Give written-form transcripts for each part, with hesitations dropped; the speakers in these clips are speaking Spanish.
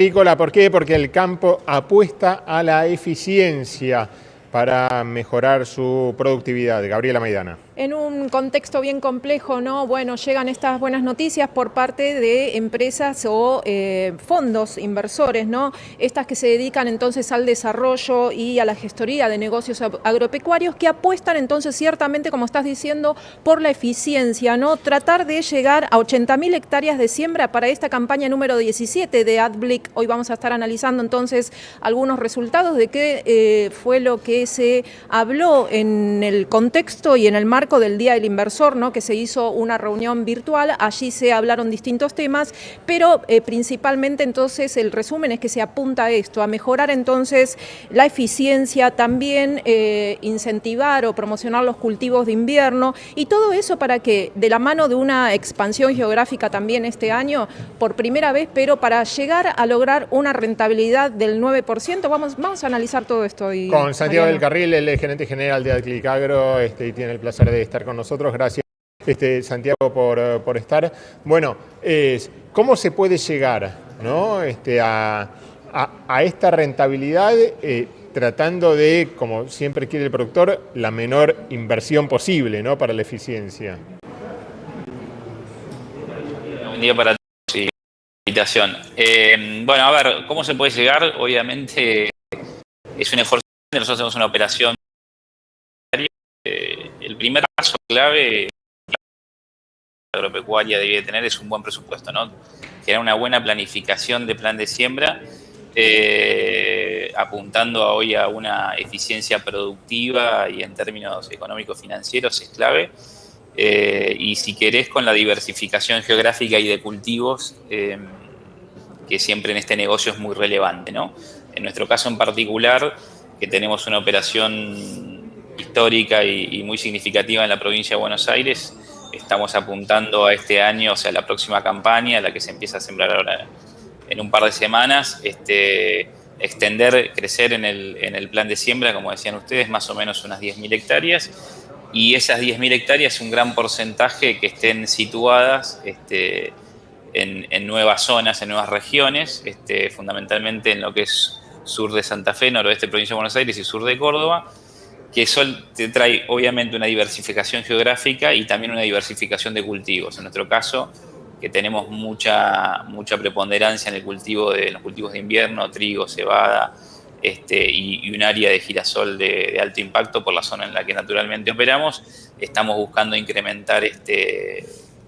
Agrícola, ¿por qué? Porque el campo apuesta a la eficiencia para mejorar su productividad. Gabriela Maidana. En un contexto bien complejo, ¿no? Bueno, llegan estas buenas noticias por parte de empresas o fondos inversores, ¿no? Estas que se dedican entonces al desarrollo y a la gestoría de negocios agropecuarios que apuestan entonces ciertamente, como estás diciendo, por la eficiencia, ¿no? Tratar de llegar a 80.000 hectáreas de siembra para esta campaña número 17 de AdBlick. Hoy vamos a estar analizando entonces algunos resultados de qué fue lo que se habló en el contexto y en el marco del Día del Inversor, ¿no? Que se hizo una reunión virtual, allí se hablaron distintos temas, pero principalmente entonces el resumen es que se apunta a esto, a mejorar entonces la eficiencia, también incentivar o promocionar los cultivos de invierno y todo eso para que de la mano de una expansión geográfica también este año, por primera vez, pero para llegar a lograr una rentabilidad del 9%, vamos a analizar todo esto hoy. Con Santiago del Carril, el gerente general de AdBlick Agro, y tiene el placer de estar con nosotros. Gracias, Santiago, por estar. Bueno, ¿cómo se puede llegar, ¿no? a esta rentabilidad tratando de, como siempre quiere el productor, la menor inversión posible, ¿no? Para la eficiencia? Buen día para todos y invitación. Bueno, a ver, ¿cómo se puede llegar? Obviamente es un esfuerzo. Nosotros hacemos una operación. El primer paso clave que la agropecuaria debe tener es un buen presupuesto, ¿no? Generar una buena planificación de plan de siembra, apuntando hoy a una eficiencia productiva y en términos económicos financieros es clave. Y si querés, con la diversificación geográfica y de cultivos, que siempre en este negocio es muy relevante, ¿no? En nuestro caso en particular, que tenemos una operación histórica y muy significativa en la provincia de Buenos Aires, estamos apuntando a este año, o sea, la próxima campaña, la que se empieza a sembrar ahora en un par de semanas, extender, crecer en el plan de siembra, como decían ustedes, más o menos unas 10.000 hectáreas, y esas 10.000 hectáreas, un gran porcentaje que estén situadas en nuevas zonas, en nuevas regiones, fundamentalmente en lo que es sur de Santa Fe, noroeste de provincia de Buenos Aires y sur de Córdoba, que eso te trae obviamente una diversificación geográfica y también una diversificación de cultivos. En nuestro caso, que tenemos mucha preponderancia en los cultivos de invierno, trigo, cebada, y un área de girasol de alto impacto por la zona en la que naturalmente operamos, estamos buscando incrementar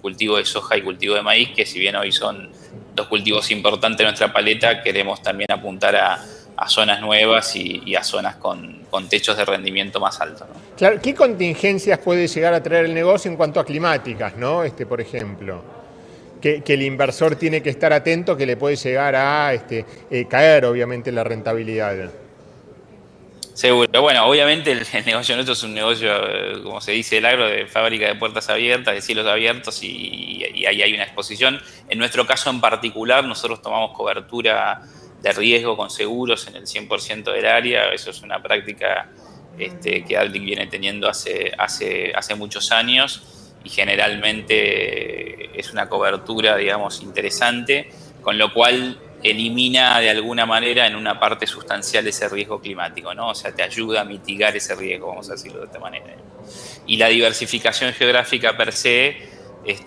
cultivo de soja y cultivo de maíz, que si bien hoy son dos cultivos importantes de nuestra paleta, queremos también apuntar a zonas nuevas y a zonas con techos de rendimiento más altos, ¿no? Claro, ¿qué contingencias puede llegar a traer el negocio en cuanto a climáticas, ¿no? Por ejemplo, que el inversor tiene que estar atento, que le puede llegar a caer, obviamente, la rentabilidad. Seguro. Bueno, obviamente el negocio nuestro es un negocio, como se dice el agro, de fábrica de puertas abiertas, de cielos abiertos, y ahí hay una exposición. En nuestro caso en particular, nosotros tomamos cobertura de riesgo con seguros en el 100% del área. Eso es una práctica que AdBlick viene teniendo hace muchos años, y generalmente es una cobertura, digamos, interesante, con lo cual elimina de alguna manera en una parte sustancial ese riesgo climático, ¿no? O sea, te ayuda a mitigar ese riesgo, vamos a decirlo de esta manera. Y la diversificación geográfica per se,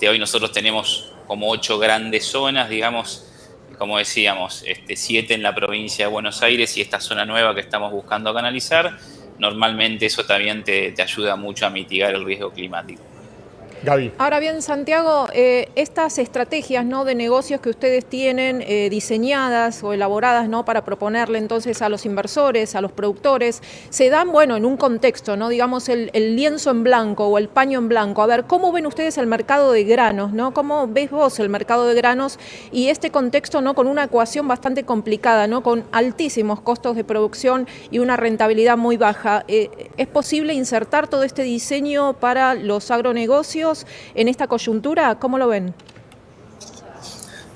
hoy nosotros tenemos como 8 grandes zonas, digamos, como decíamos, 7 en la provincia de Buenos Aires y esta zona nueva que estamos buscando canalizar. Normalmente eso también te ayuda mucho a mitigar el riesgo climático. Gaby. Ahora bien, Santiago, estas estrategias, ¿no?, de negocios que ustedes tienen diseñadas o elaboradas, ¿no?, para proponerle entonces a los inversores, a los productores, se dan, bueno, en un contexto, ¿no?, digamos el lienzo en blanco o el paño en blanco. A ver, ¿cómo ven ustedes el mercado de granos, ¿no? ¿Cómo ves vos el mercado de granos y este contexto, ¿no?, con una ecuación bastante complicada, ¿no?, con altísimos costos de producción y una rentabilidad muy baja? ¿Es posible insertar todo este diseño para los agronegocios en esta coyuntura? ¿Cómo lo ven?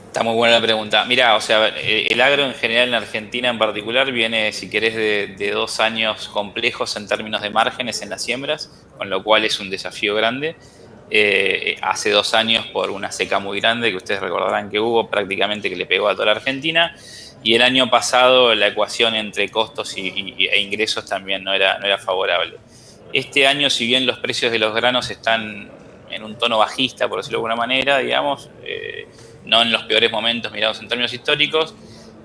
Está muy buena la pregunta. Mirá, o sea, el agro en general en Argentina en particular viene, si querés, de 2 años complejos en términos de márgenes en las siembras, con lo cual es un desafío grande. Hace 2 años por una seca muy grande que ustedes recordarán que hubo, prácticamente que le pegó a toda la Argentina. y el año pasado la ecuación entre costos e ingresos también no era favorable. Este año, si bien los precios de los granos están en un tono bajista, por decirlo de alguna manera, digamos, no en los peores momentos mirados en términos históricos,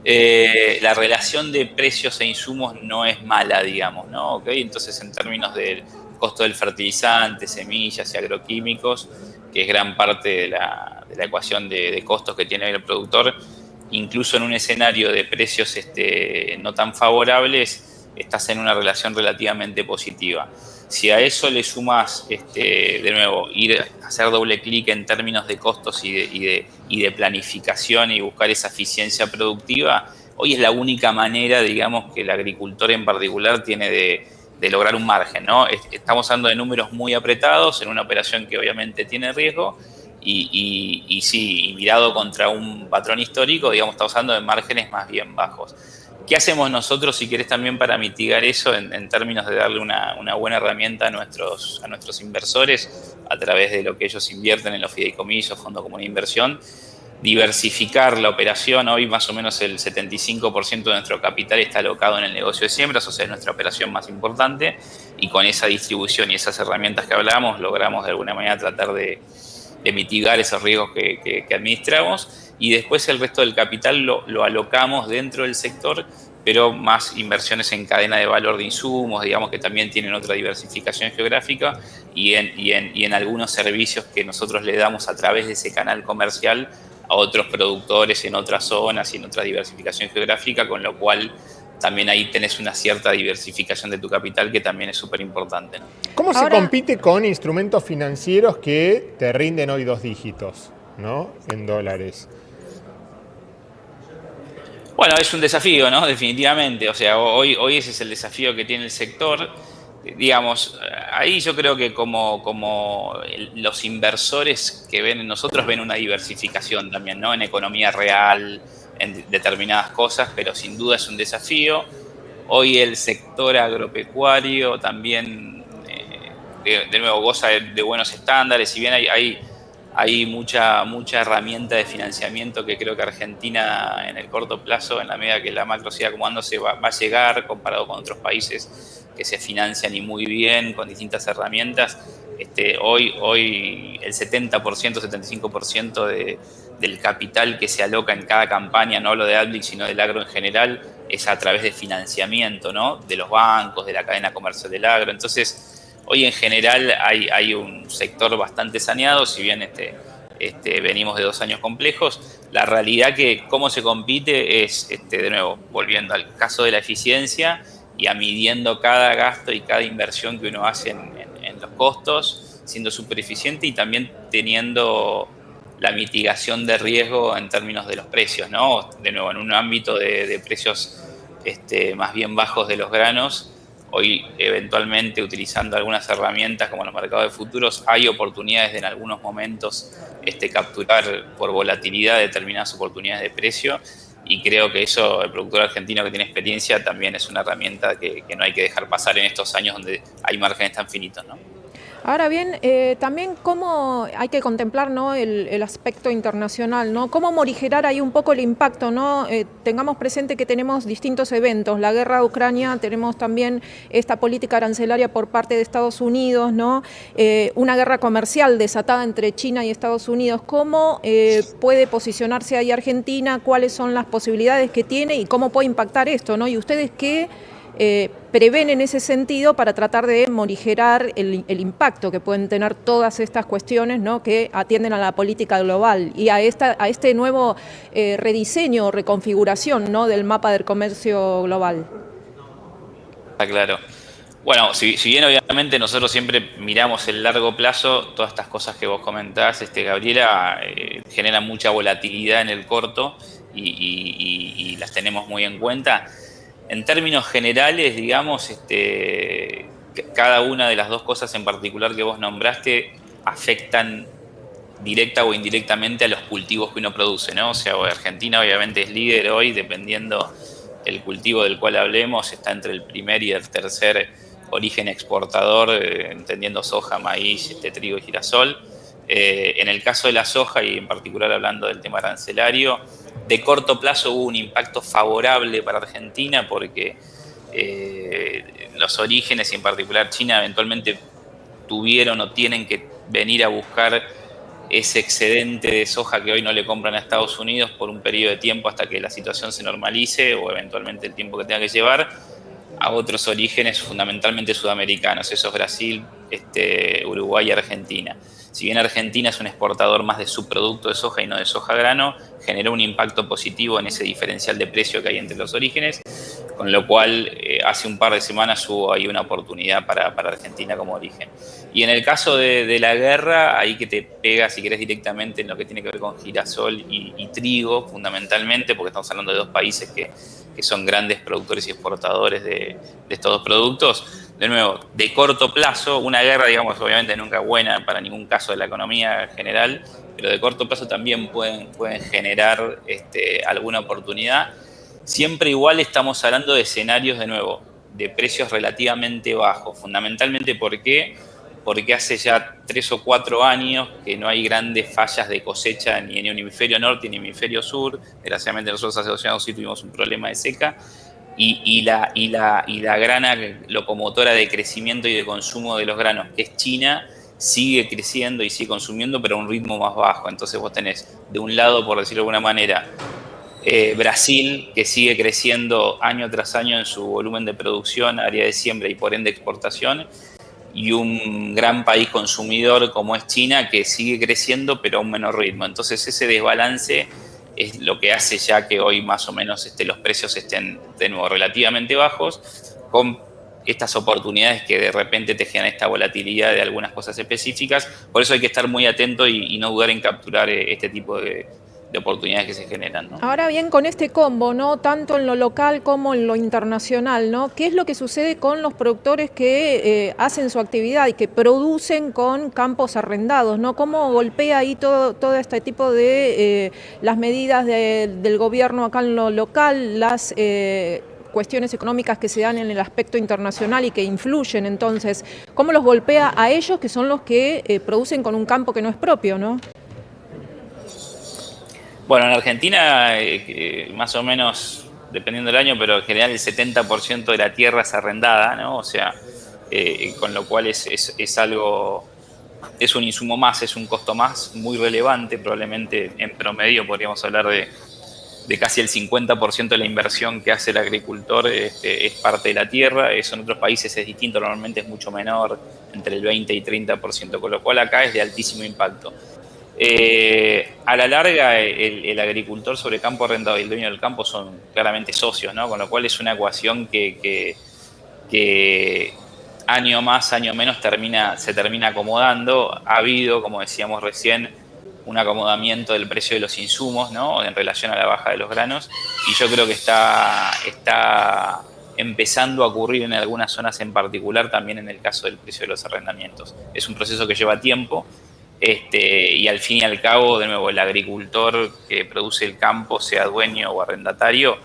la relación de precios e insumos no es mala, digamos, ¿no? ¿Okay? Entonces, en términos del costo del fertilizante, semillas y agroquímicos, que es gran parte de la ecuación de costos que tiene el productor, incluso en un escenario de precios no tan favorables, estás en una relación relativamente positiva. Si a eso le sumas, de nuevo, hacer doble clic en términos de costos y de planificación y buscar esa eficiencia productiva, hoy es la única manera, digamos, que el agricultor en particular tiene de lograr un margen, ¿no? Estamos hablando de números muy apretados en una operación que obviamente tiene riesgo y sí, y mirado contra un patrón histórico, digamos, estamos hablando de márgenes más bien bajos. ¿Qué hacemos nosotros, si querés, también para mitigar eso en términos de darle una buena herramienta a nuestros inversores a través de lo que ellos invierten en los fideicomisos, fondo común de inversión? Diversificar la operación. Hoy más o menos el 75% de nuestro capital está alocado en el negocio de siembras, o sea, es nuestra operación más importante, y con esa distribución y esas herramientas que hablamos, logramos de alguna manera tratar de mitigar esos riesgos que administramos, y después el resto del capital lo alocamos dentro del sector, pero más inversiones en cadena de valor de insumos, digamos, que también tienen otra diversificación geográfica, y en algunos servicios que nosotros le damos a través de ese canal comercial a otros productores en otras zonas y en otra diversificación geográfica, con lo cual también ahí tenés una cierta diversificación de tu capital que también es súper importante, ¿no? ¿Cómo se compite con instrumentos financieros que te rinden hoy 2 dígitos, ¿no? En dólares. Bueno, es un desafío, ¿no? Definitivamente. O sea, hoy ese es el desafío que tiene el sector. Digamos, ahí yo creo que como los inversores que ven en nosotros ven una diversificación también, ¿no? En economía real, en determinadas cosas, pero sin duda es un desafío. Hoy el sector agropecuario también, de nuevo, goza de buenos estándares. Si bien hay mucha herramienta de financiamiento que creo que Argentina en el corto plazo, en la medida que la macro siga acomodándose, va a llegar comparado con otros países que se financian y muy bien con distintas herramientas. Hoy el 70%, 75% del capital que se aloca en cada campaña, no hablo de Adblick, sino del agro en general, es a través de financiamiento, ¿no? De los bancos, de la cadena comercial del agro. Entonces, hoy en general hay un sector bastante saneado, si bien venimos de 2 años complejos. La realidad que cómo se compite es, de nuevo, volviendo al caso de la eficiencia y a midiendo cada gasto y cada inversión que uno hace en los costos, siendo súper eficiente y también teniendo la mitigación de riesgo en términos de los precios, ¿no? De nuevo, en un ámbito de precios más bien bajos de los granos, hoy eventualmente utilizando algunas herramientas como los mercados de futuros, hay oportunidades de en algunos momentos capturar por volatilidad determinadas oportunidades de precio, y creo que eso, el productor argentino que tiene experiencia, también es una herramienta que no hay que dejar pasar en estos años donde hay márgenes tan finitos, ¿no? Ahora bien, también cómo hay que contemplar, ¿no? el aspecto internacional, ¿no? Cómo morigerar ahí un poco el impacto, ¿no? Tengamos presente que tenemos distintos eventos, la guerra de Ucrania, tenemos también esta política arancelaria por parte de Estados Unidos, ¿no? Una guerra comercial desatada entre China y Estados Unidos. ¿Cómo puede posicionarse ahí Argentina? ¿Cuáles son las posibilidades que tiene y cómo puede impactar esto, ¿no? Y ustedes qué prevén en ese sentido para tratar de morigerar el impacto que pueden tener todas estas cuestiones, ¿no? Que atienden a la política global y a este nuevo rediseño o reconfiguración, ¿no? Del mapa del comercio global. Está claro. Bueno, si bien obviamente nosotros siempre miramos el largo plazo, todas estas cosas que vos comentás, Gabriela, generan mucha volatilidad en el corto y las tenemos muy en cuenta. En términos generales, digamos, cada una de las dos cosas en particular que vos nombraste afectan directa o indirectamente a los cultivos que uno produce, ¿no? O sea, Argentina obviamente es líder hoy, dependiendo el cultivo del cual hablemos, está entre el primer y el tercer origen exportador, entendiendo soja, maíz, trigo y girasol. En el caso de la soja, y en particular hablando del tema arancelario, de corto plazo hubo un impacto favorable para Argentina porque los orígenes, y en particular China, eventualmente tuvieron o tienen que venir a buscar ese excedente de soja que hoy no le compran a Estados Unidos por un periodo de tiempo hasta que la situación se normalice o eventualmente el tiempo que tenga que llevar, a otros orígenes fundamentalmente sudamericanos, eso es Brasil, Uruguay y Argentina. Si bien Argentina es un exportador más de subproducto de soja y no de soja grano, generó un impacto positivo en ese diferencial de precio que hay entre los orígenes, con lo cual hace un par de semanas hubo ahí una oportunidad para Argentina como origen. Y en el caso de la guerra, ahí que te pega, si querés, directamente en lo que tiene que ver con girasol y trigo, fundamentalmente, porque estamos hablando de dos países que son grandes productores y exportadores de estos dos productos. De nuevo, de corto plazo, una guerra, digamos, obviamente nunca buena para ningún caso de la economía general, pero de corto plazo también pueden generar alguna oportunidad. Siempre igual estamos hablando de escenarios, de nuevo, de precios relativamente bajos. Fundamentalmente, ¿por qué? Porque hace ya 3 o 4 años que no hay grandes fallas de cosecha ni en el hemisferio norte ni en el hemisferio sur. Desgraciadamente nosotros hace 2 años sí tuvimos un problema de seca. Y la gran locomotora de crecimiento y de consumo de los granos, que es China, sigue creciendo y sigue consumiendo, pero a un ritmo más bajo. Entonces vos tenés, de un lado, por decirlo de alguna manera, Brasil, que sigue creciendo año tras año en su volumen de producción, área de siembra y por ende exportación, y un gran país consumidor como es China, que sigue creciendo pero a un menor ritmo. Entonces ese desbalance es lo que hace ya que hoy más o menos los precios estén de nuevo relativamente bajos, con estas oportunidades que de repente te generan esta volatilidad de algunas cosas específicas. Por eso hay que estar muy atento y no dudar en capturar este tipo de oportunidades que se generan, ¿no? Ahora bien, con este combo, ¿no? Tanto en lo local como en lo internacional, ¿no? ¿Qué es lo que sucede con los productores que hacen su actividad y que producen con campos arrendados, ¿no? ¿Cómo golpea ahí todo este tipo de las medidas del gobierno acá en lo local, las cuestiones económicas que se dan en el aspecto internacional y que influyen? Entonces, ¿cómo los golpea a ellos, que son los que producen con un campo que no es propio, ¿no? Bueno, en Argentina, más o menos, dependiendo del año, pero en general el 70% de la tierra es arrendada, ¿no? O sea, con lo cual es algo, es un insumo más, es un costo más muy relevante. Probablemente en promedio podríamos hablar de casi el 50% de la inversión que hace el agricultor es parte de la tierra. Eso en otros países es distinto, normalmente es mucho menor, entre el 20 y 30%, con lo cual acá es de altísimo impacto. A la larga, el agricultor sobre campo arrendado y el dueño del campo son claramente socios, ¿no? Con lo cual es una ecuación que año más, año menos se termina acomodando. Ha habido, como decíamos recién, un acomodamiento del precio de los insumos, ¿no? En relación a la baja de los granos, y yo creo que está empezando a ocurrir en algunas zonas en particular, también en el caso del precio de los arrendamientos. Es un proceso que lleva tiempo. Y al fin y al cabo, de nuevo, el agricultor que produce el campo, sea dueño o arrendatario,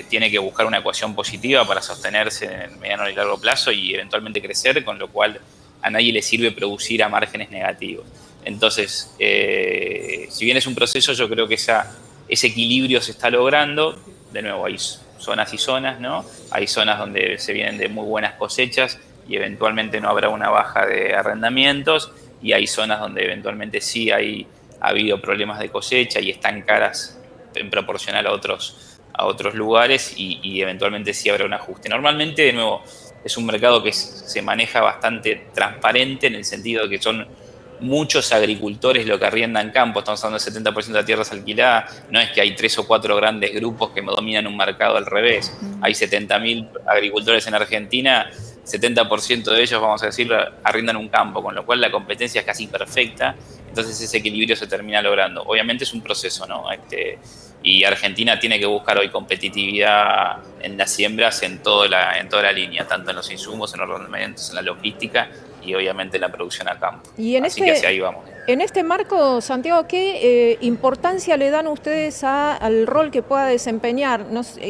tiene que buscar una ecuación positiva para sostenerse en el mediano y largo plazo y eventualmente crecer, con lo cual a nadie le sirve producir a márgenes negativos. Entonces, si bien es un proceso, yo creo que ese equilibrio se está logrando. De nuevo, hay zonas y zonas, ¿no? Hay zonas donde se vienen de muy buenas cosechas y eventualmente no habrá una baja de arrendamientos, y hay zonas donde eventualmente sí ha habido problemas de cosecha y están caras en proporcional a otros lugares, y eventualmente sí habrá un ajuste. Normalmente, de nuevo, es un mercado que se maneja bastante transparente, en el sentido de que son muchos agricultores lo que arriendan campo. Estamos hablando del 70% de la tierra es alquilada. No es que hay 3 o 4 grandes grupos que dominan un mercado, al revés. Hay 70.000 agricultores en Argentina, 70% de ellos, vamos a decirlo, arriendan un campo, con lo cual la competencia es casi perfecta. Entonces ese equilibrio se termina logrando. Obviamente es un proceso, ¿no? Y Argentina tiene que buscar hoy competitividad en las siembras en toda la línea, tanto en los insumos, en los rendimientos, en la logística y obviamente en la producción a campo. Y así que hacia ahí vamos. En este marco, Santiago, ¿qué importancia le dan ustedes al rol que pueda desempeñar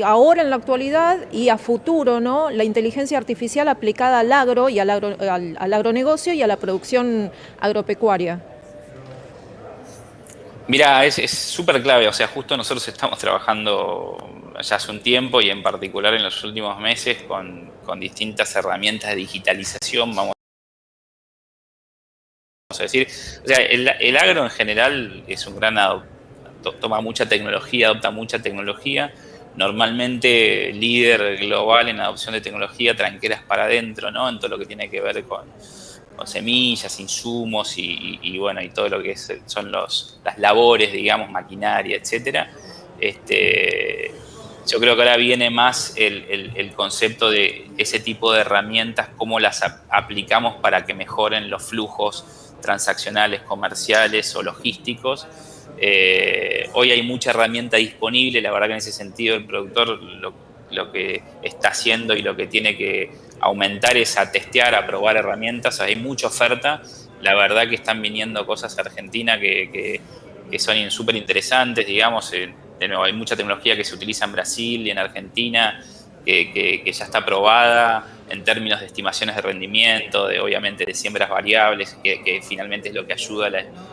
ahora en la actualidad y a futuro, ¿no? La inteligencia artificial aplicada al agro y al agronegocio y a la producción agropecuaria? Mira, es súper clave, o sea, justo nosotros estamos trabajando ya hace un tiempo y en particular en los últimos meses con distintas herramientas de digitalización, vamos a decir. O sea, el agro en general es un gran toma mucha tecnología, adopta mucha tecnología, normalmente líder global en adopción de tecnología, tranqueras para adentro, ¿no? En todo lo que tiene que ver con semillas, insumos y bueno, y todo lo que son las labores, digamos, maquinaria, etcétera. Yo creo que ahora viene más el concepto de ese tipo de herramientas, cómo las aplicamos para que mejoren los flujos transaccionales, comerciales o logísticos. Hoy hay mucha herramienta disponible, la verdad que en ese sentido el productor lo que está haciendo y lo que tiene que aumentar es a testear, a probar herramientas. Hay mucha oferta, la verdad que están viniendo cosas a Argentina que son súper interesantes, digamos. De nuevo, hay mucha tecnología que se utiliza en Brasil y en Argentina que ya está probada en términos de estimaciones de rendimiento, obviamente de siembras variables, que finalmente es lo que ayuda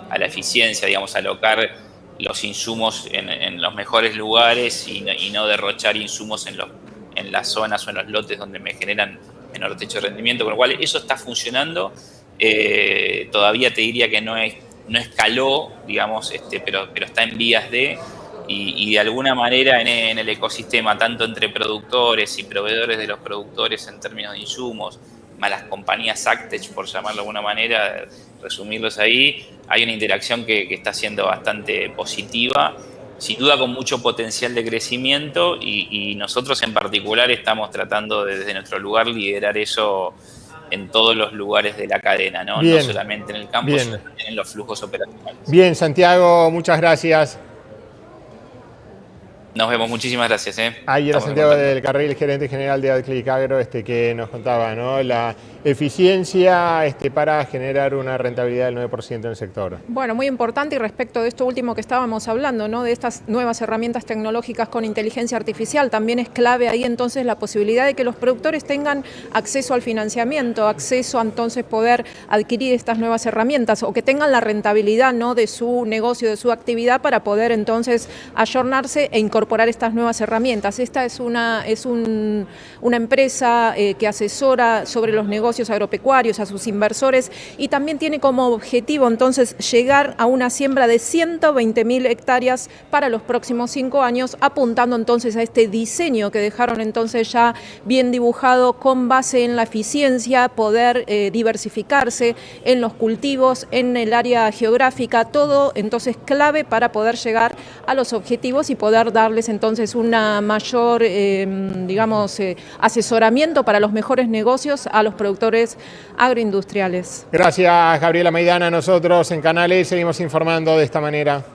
a la eficiencia, digamos, a alocar los insumos en los mejores lugares y no derrochar insumos en las zonas o en los lotes donde me generan menor techo de rendimiento, con lo cual eso está funcionando. Todavía te diría que no escaló, digamos, pero está en vías y de alguna manera en el ecosistema, tanto entre productores y proveedores de los productores en términos de insumos, más las compañías Actech, por llamarlo de alguna manera, resumirlos ahí, hay una interacción que está siendo bastante positiva, sin duda con mucho potencial de crecimiento y nosotros en particular estamos tratando desde nuestro lugar liderar eso en todos los lugares de la cadena, ¿no? Bien, no solamente en el campo, bien, sino también en los flujos operacionales. Bien, Santiago, muchas gracias. Nos vemos, muchísimas gracias. Ahí era Estamos en Santiago contacto. del Carril, gerente general de AdClick Agro, que nos contaba, ¿no?, la eficiencia para generar una rentabilidad del 9% en el sector. Bueno, muy importante, y respecto de esto último que estábamos hablando, ¿no?, de estas nuevas herramientas tecnológicas con inteligencia artificial, también es clave ahí entonces la posibilidad de que los productores tengan acceso al financiamiento, acceso a entonces poder adquirir estas nuevas herramientas o que tengan la rentabilidad, ¿no?, de su negocio, de su actividad para poder entonces ayornarse e incorporar estas nuevas herramientas. Esta es una empresa que asesora sobre los negocios agropecuarios a sus inversores y también tiene como objetivo entonces llegar a una siembra de 120.000 hectáreas para los próximos 5 años, apuntando entonces a este diseño que dejaron entonces ya bien dibujado con base en la eficiencia, poder diversificarse en los cultivos, en el área geográfica, todo entonces clave para poder llegar a los objetivos y poder darles entonces una mayor, asesoramiento para los mejores negocios a los productores agroindustriales. Gracias, Gabriela Maidana. Nosotros en Canales seguimos informando de esta manera.